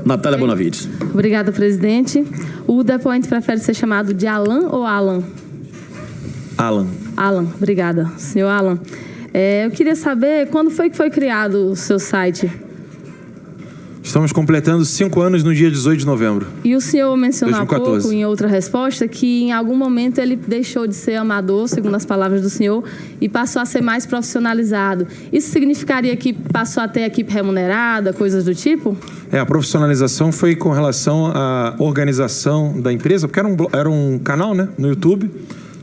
Natália Bonavides. Obrigada, presidente. O depoente prefere ser chamado de Alan ou Alan? Alan. Alan, obrigada. Senhor Alan, eu queria saber quando foi que foi criado o seu site? Estamos completando 5 anos no dia 18 de novembro. E o senhor mencionou há 2014. pouco, em outra resposta, que em algum momento ele deixou de ser amador, segundo as palavras do senhor, e passou a ser mais profissionalizado. Isso significaria que passou a ter equipe remunerada, coisas do tipo? A profissionalização foi com relação à organização da empresa, porque era um canal, né, no YouTube,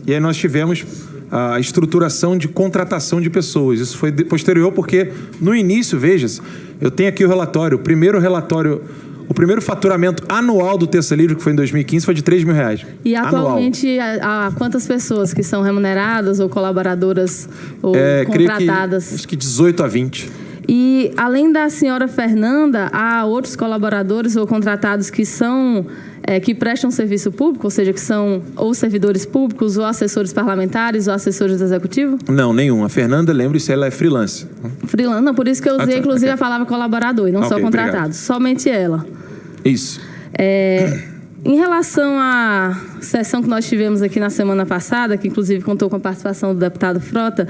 e aí nós tivemos a estruturação de contratação de pessoas. Isso foi posterior, porque no início, veja-se, eu tenho aqui o relatório, o primeiro faturamento anual do Terça Livre, que foi em 2015, foi de R$3.000. E atualmente, há quantas pessoas que são remuneradas ou colaboradoras ou contratadas? Acho que 18 a 20. E, além da senhora Fernanda, há outros colaboradores ou contratados que são... que prestam serviço público, ou seja, que são ou servidores públicos, ou assessores parlamentares, ou assessores do executivo? Não, nenhum. A Fernanda, lembre-se, ela é freelance. Freelance, não, por isso que eu usei, inclusive, okay. a palavra colaborador, e não só contratado. Obrigado. Somente ela. Isso. Em relação à sessão que nós tivemos aqui na semana passada, que inclusive contou com a participação do deputado Frota,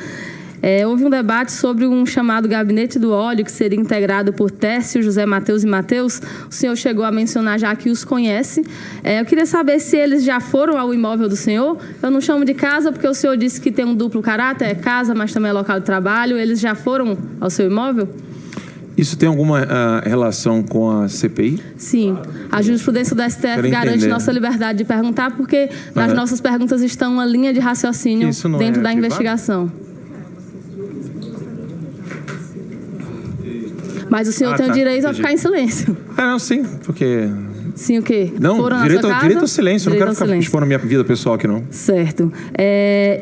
houve um debate sobre um chamado Gabinete do Óleo, que seria integrado por Tércio, José Mateus e Mateus. O senhor chegou a mencionar já que os conhece. Eu queria saber se eles já foram ao imóvel do senhor. Eu não chamo de casa porque o senhor disse que tem um duplo caráter, é casa, mas também é local de trabalho. Eles já foram ao seu imóvel? Isso tem alguma relação com a CPI? Sim. A jurisprudência do STF garante nossa liberdade de perguntar, porque nas nossas perguntas estão uma linha de raciocínio dentro da investigação. Mas o senhor tem o direito a ficar em silêncio. Não, sim, porque... Sim, o quê? Não, direito ao silêncio. Eu não quero ficar expondo a minha vida pessoal aqui, não. Certo.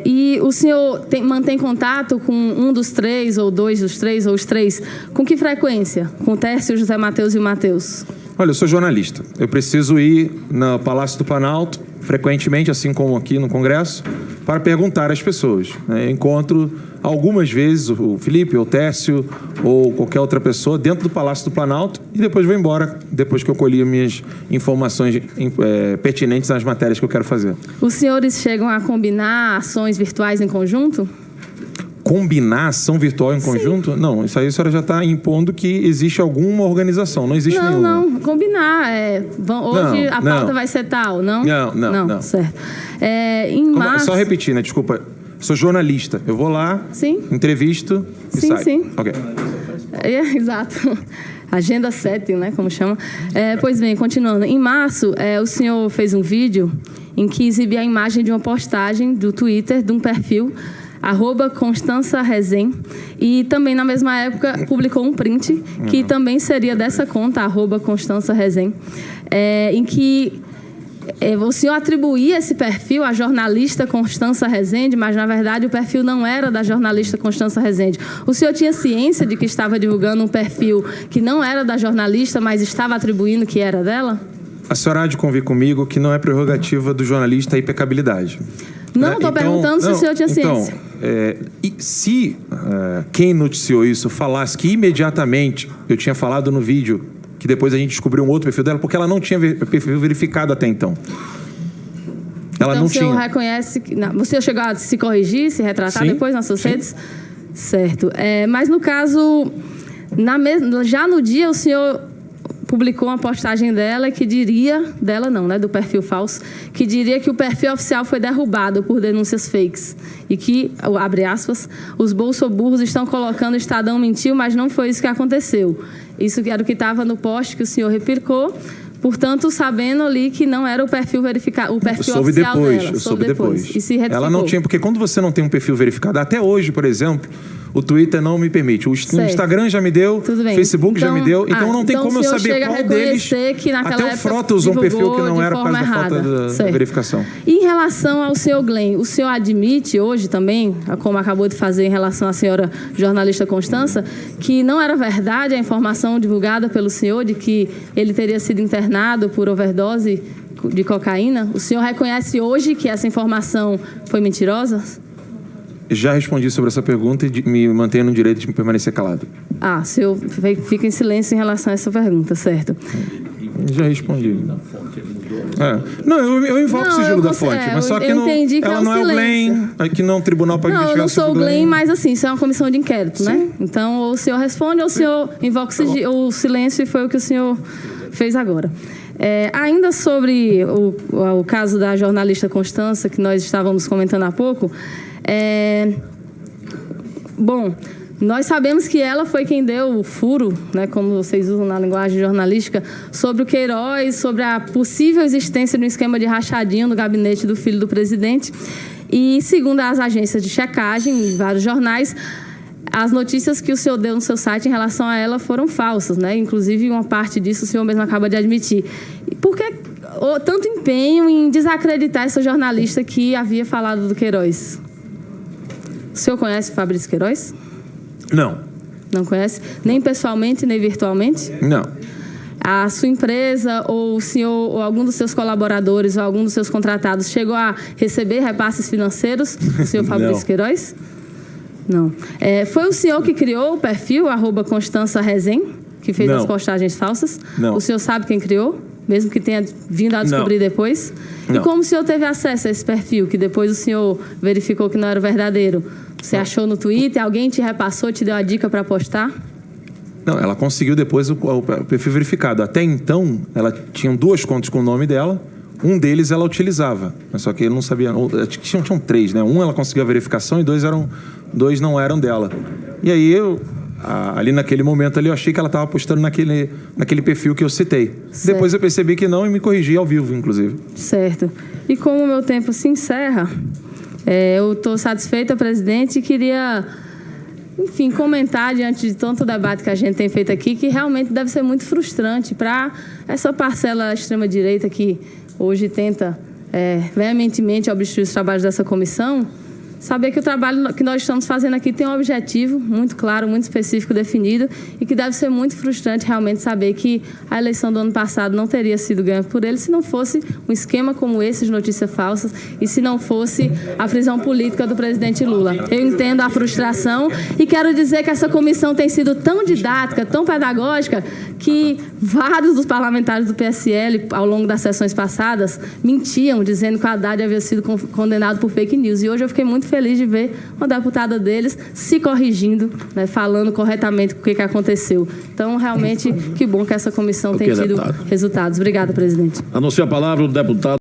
E o senhor mantém contato com um dos três, ou dois dos três, ou os três? Com que frequência? Com o Tércio, José Mateus e o Mateus? Olha, eu sou jornalista. Eu preciso ir no Palácio do Planalto, frequentemente, assim como aqui no Congresso, para perguntar às pessoas. Eu encontro algumas vezes o Felipe, ou o Tércio, ou qualquer outra pessoa dentro do Palácio do Planalto e depois vou embora, depois que eu colhi minhas informações pertinentes às matérias que eu quero fazer. Os senhores chegam a combinar ações virtuais em conjunto? Combinar ação virtual em conjunto? Sim. Não, isso aí a senhora já está impondo que existe alguma organização. Não existe nenhuma. Não, combinar. Hoje a pauta vai ser tal, não? Não. Certo. Em março... Só repetir, né? Desculpa. Sou jornalista. Eu vou lá, entrevisto e saio. Sim. Ok. Exato. Agenda 7, né? Como chama. Pois bem, continuando. Em março, o senhor fez um vídeo em que exibia a imagem de uma postagem do Twitter, de um perfil, @ConstançaRezem, e também na mesma época publicou um print que também seria dessa conta, @ConstançaRezem, em que o senhor atribuía esse perfil à jornalista Constança Rezende, mas na verdade o perfil não era da jornalista Constança Rezende. O senhor tinha ciência de que estava divulgando um perfil que não era da jornalista, mas estava atribuindo que era dela? A senhora há de convir comigo que não é prerrogativa do jornalista a impecabilidade. Não, estou perguntando se o senhor tinha ciência. E se quem noticiou isso falasse que imediatamente eu tinha falado no vídeo que depois a gente descobriu um outro perfil dela, porque ela não tinha perfil verificado até então. Ela não tinha. Então o senhor reconhece... Você chegou a se corrigir, se retratar depois nas suas redes? Certo. Mas no caso, já no dia o senhor publicou uma postagem dela que diria... Dela não, né? Do perfil falso. Que diria que o perfil oficial foi derrubado por denúncias fakes. E que, abre aspas, os bolsoburros estão colocando o Estadão mentiu, mas não foi isso que aconteceu. Isso era o que estava no post que o senhor replicou. Portanto, sabendo ali que não era o perfil verificado, o perfil oficial dela. Eu soube depois. E se retificou. Ela não tinha, porque quando você não tem um perfil verificado, até hoje, por exemplo, o Twitter não me permite. O Instagram já me deu, o Facebook já me deu, então não tem como eu saber qual deles. Que até o Frota usou um perfil que não era por causa da falta da verificação. E em relação ao senhor Glenn, o senhor admite hoje também, como acabou de fazer em relação à senhora jornalista Constança, que não era verdade a informação divulgada pelo senhor de que ele teria sido internado por overdose de cocaína? O senhor reconhece hoje que essa informação foi mentirosa? Já respondi sobre essa pergunta e me mantenho no direito de permanecer calado. O senhor fica em silêncio em relação a essa pergunta, certo? Já respondi. Não, eu invoco o sigilo da fonte, mas só que não, ela não é o Glenn, aqui não é um tribunal para investigar. Não, eu não sou o Glenn, mas assim, isso é uma comissão de inquérito, né? Então, ou o senhor responde, ou o senhor invoca o silêncio, e foi o que o senhor fez agora. Ainda sobre o caso da jornalista Constança, que nós estávamos comentando há pouco, bom, nós sabemos que ela foi quem deu o furo, né, como vocês usam na linguagem jornalística, sobre o Queiroz, sobre a possível existência de um esquema de rachadinho no gabinete do filho do presidente. E, segundo as agências de checagem em vários jornais, as notícias que o senhor deu no seu site em relação a ela foram falsas, né? Inclusive, uma parte disso o senhor mesmo acaba de admitir. Por que tanto empenho em desacreditar essa jornalista que havia falado do Queiroz? O senhor conhece Fabrício Queiroz? Não. Não conhece? Nem pessoalmente, nem virtualmente? Não. A sua empresa, ou o senhor, ou algum dos seus colaboradores, ou algum dos seus contratados chegou a receber repasses financeiros do senhor Fabrício Queiroz? Não. Foi o senhor que criou o perfil, @ConstançaRezem, que fez as postagens falsas? Não. O senhor sabe quem criou? Mesmo que tenha vindo a descobrir depois? Não. E como o senhor teve acesso a esse perfil, que depois o senhor verificou que não era o verdadeiro? Você achou no Twitter? Alguém te repassou, te deu a dica para postar? Não, ela conseguiu depois o perfil verificado. Até então, ela tinha 2 contas com o nome dela. Um deles ela utilizava, mas só que ele não sabia. Tinham 3, né? Um ela conseguiu a verificação e 2 não eram dela. E aí ali naquele momento ali, eu achei que ela estava postando naquele perfil que eu citei. Certo. Depois eu percebi que não e me corrigi ao vivo, inclusive. Certo. E como o meu tempo se encerra, eu estou satisfeita, presidente, e queria, enfim, comentar diante de tanto debate que a gente tem feito aqui, que realmente deve ser muito frustrante para essa parcela extrema-direita que hoje tenta veementemente obstruir os trabalhos dessa comissão, saber que o trabalho que nós estamos fazendo aqui tem um objetivo muito claro, muito específico, definido, e que deve ser muito frustrante realmente saber que a eleição do ano passado não teria sido ganha por ele se não fosse um esquema como esse de notícias falsas e se não fosse a prisão política do presidente Lula. Eu entendo a frustração e quero dizer que essa comissão tem sido tão didática, tão pedagógica, que vários dos parlamentares do PSL, ao longo das sessões passadas, mentiam, dizendo que o Haddad havia sido condenado por fake news. E hoje eu fiquei muito feliz de ver uma deputada deles se corrigindo, né, falando corretamente o que aconteceu. Então, realmente, que bom que essa comissão tem tido resultados. Obrigada, presidente. Anuncia a palavra o deputado.